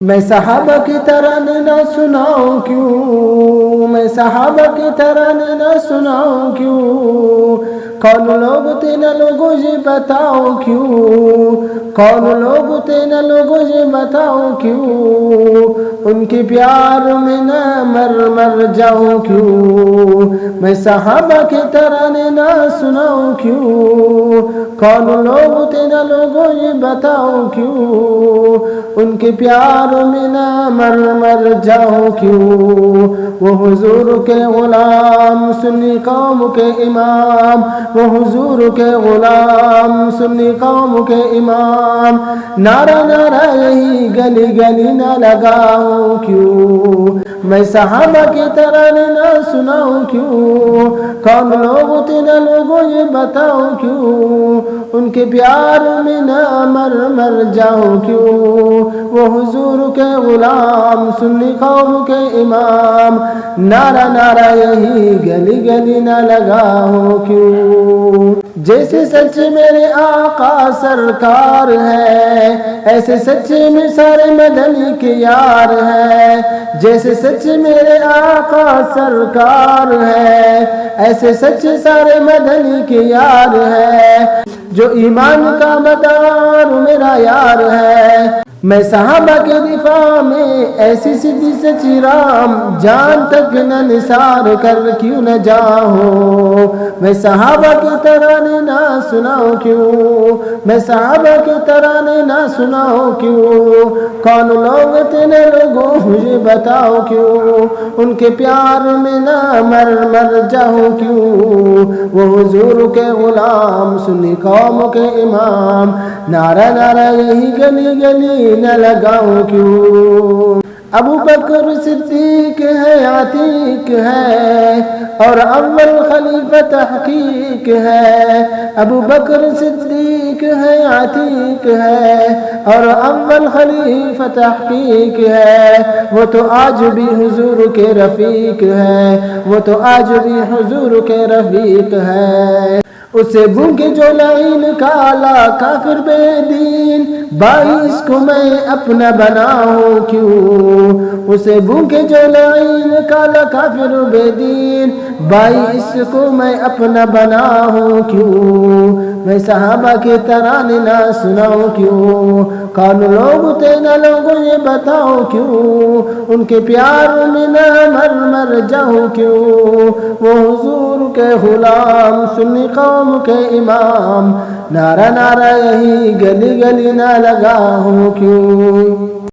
میں صحابہ کی ترانے نہ سناؤں کیوں، میں صحابہ کی ترانے نہ سناؤں کیوں، کون لوگ تھے نہ لوگوں یہ بتاؤ کیوں، کون لوگ تھے نہ لوگوں یہ بتاؤ کیوں، ان کے پیار میں نہ مر جاؤں کیوں، میں صحابہ کے ترانے نہ سناؤں کیوں، کون لوگ تھے نہ لوگوں یہ بتاؤ کیوں، ان کے پیار میں نہ مر جاؤں کیوں، وہ حضور کے غلام سنی قوم کے امام، وہ حضور کے غلام سنی قوم کے امام، نعرہ نعرہ یہی گلی گلی نہ لگاؤں کیوں، میں صحابہ کی ترانے نہ سناؤں کیوں، کون لوگ تھے نہ لوگوں یہ بتاؤں کیوں، ان کے پیار میں نہ مر جاؤں کیوں، وہ حضور کے غلام سنی قوم کے امام، نعرہ نعرہ یہی گلی گلی نہ لگاؤں کیوں، جیسے سچ میرے آقا سرکار ہے ایسے سچے میں سارے مدنی کے یار ہے، جیسے سچ میرے آقا سرکار ہے ایسے سچے سارے مدنی کے یار ہے، جو ایمان کا مدار میرا یار ہے، میں صحابہ کے دفاع میں ایسی سیدھی سچی رام، جان تک نہ نثار کر کیوں نہ جاؤں، میں صحابہ کے ترانے نہ سناؤں کیوں، میں صحابہ کے ترانے نہ سناؤں کیوں، کون لوگ تھے نہ لوگوں مجھے بتاؤ کیوں، ان کے پیار میں نہ مر جاؤں کیوں، وہ حضور کے غلام سنی قوم کے امام، نعرہ نعرہ یہی گلی گلی نہ لگاؤں کیوں، ابو بکر صدیق ہے عتیق ہے اور اول خلیفہ تحقیق ہے، ابو بکر صدیق ہے عتیق ہے اور اول خلیفہ تحقیق ہے، وہ تو آج بھی حضور کے رفیق ہے، وہ تو آج بھی حضور کے رفیق ہے، اسے بھونکے جو لعین کالا کافر بے دین، باعث کو میں اپنا بناؤں کیوں، اسے بھونکے جو لعین کالا کافر بے دین، باعث کو میں اپنا بناؤں کیوں، میں صحابہ کے ترانے نہ سناؤں کیوں، کون لوگ تھے نہ لوگوں یہ بتاؤ کیوں، ان کے پیار میں نہ مر جاؤں کیوں، وہ حضور کے غلام سنی قوم کے امام، نعرہ نعرہ یہی گلی گلی نہ لگاؤں کیوں۔